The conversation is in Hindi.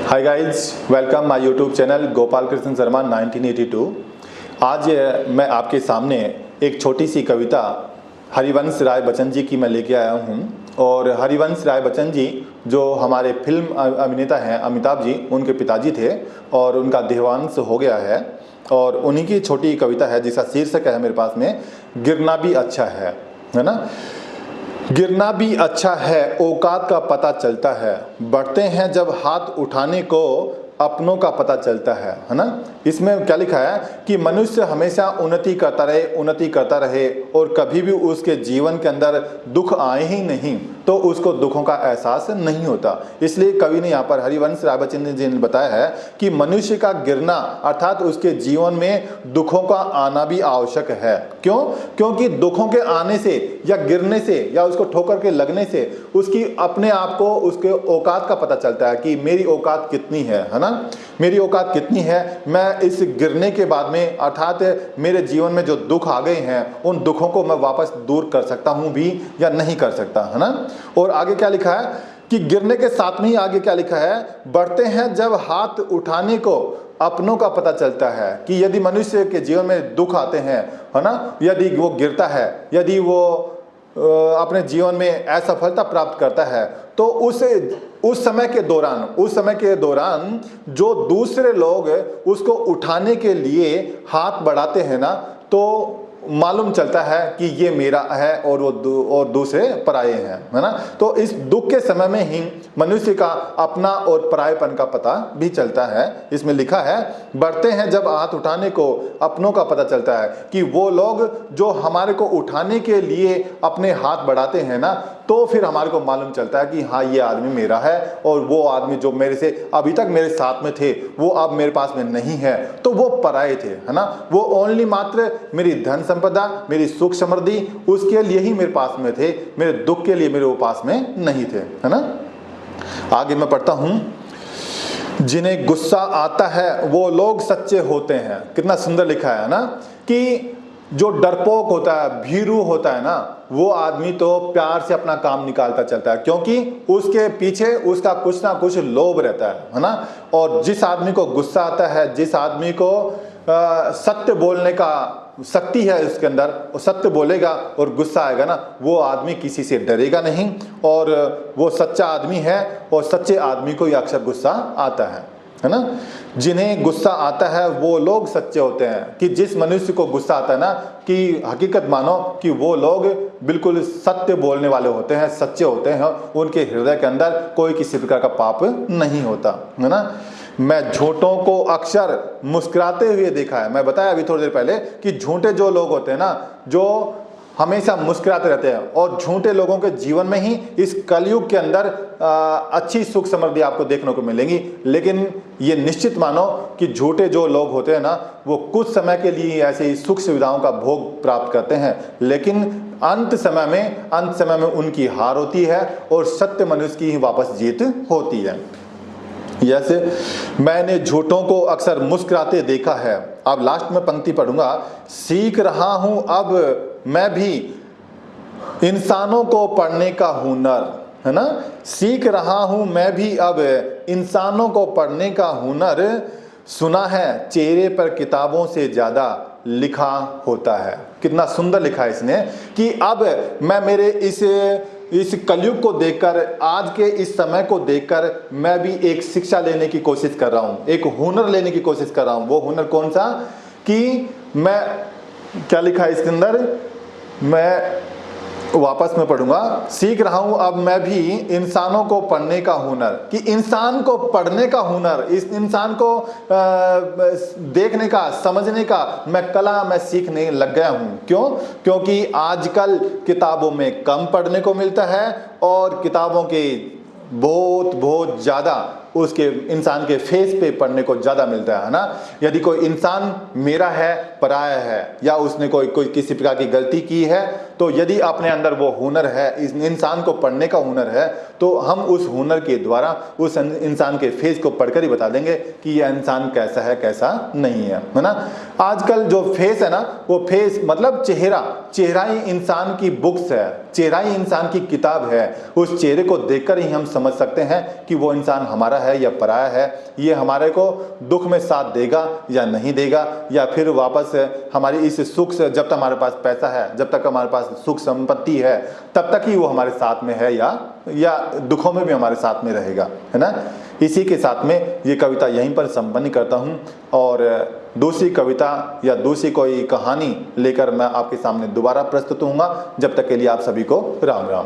Hi guys, welcome my YouTube channel Gopal Krishna Sharma 1982। आज मैं आपके सामने एक छोटी सी कविता हरिवंश राय बच्चन जी की मैं लेके आया हूँ। और हरिवंश राय बच्चन जी जो हमारे फिल्म अभिनेता हैं अमिताभ जी, उनके पिताजी थे और उनका देहांत हो गया है। और उन्हीं की छोटी कविता है जिसका शीर्षक है मेरे पास में, गिरना भी अच्छा है ना। गिरना भी अच्छा है, औकात का पता चलता है, बढ़ते हैं जब हाथ उठाने को अपनों का पता चलता है ना। इसमें क्या लिखा है कि मनुष्य हमेशा उन्नति करता रहे और कभी भी उसके जीवन के अंदर दुख आए ही नहीं तो उसको दुखों का एहसास नहीं होता। इसलिए कवि ने यहाँ पर हरिवंश राय बच्चन जी ने बताया है कि मनुष्य का गिरना अर्थात उसके जीवन में दुखों का आना भी आवश्यक है। क्यों? क्योंकि दुखों के आने से या गिरने से या उसको ठोकर के लगने से उसकी अपने आप को उसके औकात का पता चलता है कि मेरी औकात कितनी है ना। मेरी औकात कितनी है, मैं इस गिरने के बाद में अर्थात मेरे जीवन में जो दुख आ गए हैं उन दुखों को मैं वापस दूर कर सकता हूं भी या नहीं कर सकता, है ना। और आगे क्या लिखा है कि गिरने के साथ में ही आगे क्या लिखा है, बढ़ते हैं जब हाथ उठाने को अपनों का पता चलता है। कि यदि मनुष्य के जीवन में दुख आते हैं, है ना, यदि वो गिरता है, यदि वो अपने जीवन में असफलता प्राप्त करता है तो उस समय के दौरान जो दूसरे लोग उसको उठाने के लिए हाथ बढ़ाते हैं ना, तो मालूम चलता है कि ये मेरा है और दूसरे पराये हैं, है ना। तो इस दुख के समय में ही मनुष्य का अपना और परायेपन का पता भी चलता है। इसमें लिखा है, बढ़ते हैं जब हाथ उठाने को अपनों का पता चलता है कि वो लोग जो हमारे को उठाने के लिए अपने हाथ बढ़ाते हैं ना, तो फिर हमारे को मालूम चलता है कि हाँ ये आदमी मेरा है और वो आदमी जो मेरे से अभी तक मेरे साथ में थे वो अब मेरे पास में नहीं है, तो वो पराये थे, है ना। वो ओनली मात्र मेरी धन संपदा, मेरी सुख समृद्धि उसके लिए ही मेरे पास में थे, मेरे दुख के लिए मेरे पास में नहीं थे, है ना। आगे मैं पढ़ता हूं, जिन्हें गुस्सा आता है वो लोग सच्चे होते हैं। कितना सुंदर लिखा है ना कि जो डरपोक होता है, भीरू होता है ना, वो आदमी तो प्यार से अपना काम निकालता चलता है क्योंकि उसके पीछे उसका कुछ ना कुछ लोभ रहता है ना। और जिस आदमी को गुस्सा आता है, जिस आदमी को सत्य बोलने का शक्ति है उसके अंदर, वो सत्य बोलेगा और गुस्सा आएगा ना, वो आदमी किसी से डरेगा नहीं और वो सच्चा आदमी है। और सच्चे आदमी को ही अक्सर गुस्सा आता है ना। जिन्हें गुस्सा आता है वो लोग सच्चे होते हैं। कि जिस मनुष्य को गुस्सा आता है ना, कि हकीकत मानो कि वो लोग बिल्कुल सत्य बोलने वाले होते हैं, सच्चे होते हैं, उनके हृदय के अंदर कोई किसी प्रकार का पाप नहीं होता, है ना। मैं झूठों को अक्सर मुस्कुराते हुए देखा है। मैं बताया अभी थोड़ी देर पहले कि झूठे जो लोग होते हैं ना, जो हमेशा मुस्कुराते रहते हैं, और झूठे लोगों के जीवन में ही इस कलयुग के अंदर अच्छी सुख समृद्धि आपको देखने को मिलेगी। लेकिन ये निश्चित मानो कि झूठे जो लोग होते हैं ना, वो कुछ समय के लिए ऐसे ही सुख सुविधाओं का भोग प्राप्त करते हैं, लेकिन अंत समय में उनकी हार होती है और सत्य मनुष्य की ही वापस जीत होती है। जैसे मैंने झूठों को अक्सर मुस्कुराते देखा है। अब लास्ट में पंक्ति पढ़ूंगा, सीख रहा हूं अब मैं भी इंसानों को पढ़ने का हुनर, है ना। सीख रहा हूं मैं भी अब इंसानों को पढ़ने का हुनर, सुना है चेहरे पर किताबों से ज्यादा लिखा होता है। कितना सुंदर लिखा है इसने कि अब मैं मेरे इस कलयुग को देखकर, आज के इस समय को देखकर मैं भी एक शिक्षा लेने की कोशिश कर रहा हूं, एक हुनर लेने की कोशिश कर रहा हूं। वो हुनर कौन सा? कि मैं, क्या लिखा है इसके अंदर, मैं वापस में पढ़ूंगा, सीख रहा हूं अब मैं भी इंसानों को पढ़ने का हुनर। कि इंसान को पढ़ने का हुनर, इस इंसान को देखने का, समझने का मैं कला मैं सीखने लग गया हूं। क्यों? क्योंकि आजकल किताबों में कम पढ़ने को मिलता है और किताबों के बहुत ज़्यादा उसके इंसान के फेस पे पढ़ने को ज़्यादा मिलता है ना। यदि कोई इंसान मेरा है, पराया है, या उसने कोई किसी प्रकार की गलती की है, तो यदि अपने अंदर वो हुनर है, इस इंसान को पढ़ने का हुनर है, तो हम उस हुनर के द्वारा उस इंसान के फेस को पढ़कर ही बता देंगे कि यह इंसान कैसा है, कैसा नहीं है ना। आजकल जो फेस है ना, वो फेस मतलब चेहरा ही इंसान की बुक्स है, चेहरा ही इंसान की किताब है। उस चेहरे को देखकर ही हम समझ सकते हैं कि वो इंसान हमारा है या पराया है, ये हमारे को दुख में साथ देगा या नहीं देगा, या फिर वापस हमारी इस सुख से, जब तक हमारे पास पैसा है, जब तक हमारे पास सुख संपत्ति है, तब तक ही वो हमारे साथ में है, या दुखों में भी हमारे साथ में रहेगा, है ना। इसी के साथ में ये कविता यहीं पर संपन्न करता हूँ, और दूसरी कविता या दूसरी कोई कहानी लेकर मैं आपके सामने दोबारा प्रस्तुत होऊंगा। जब तक के लिए आप सभी को राम राम।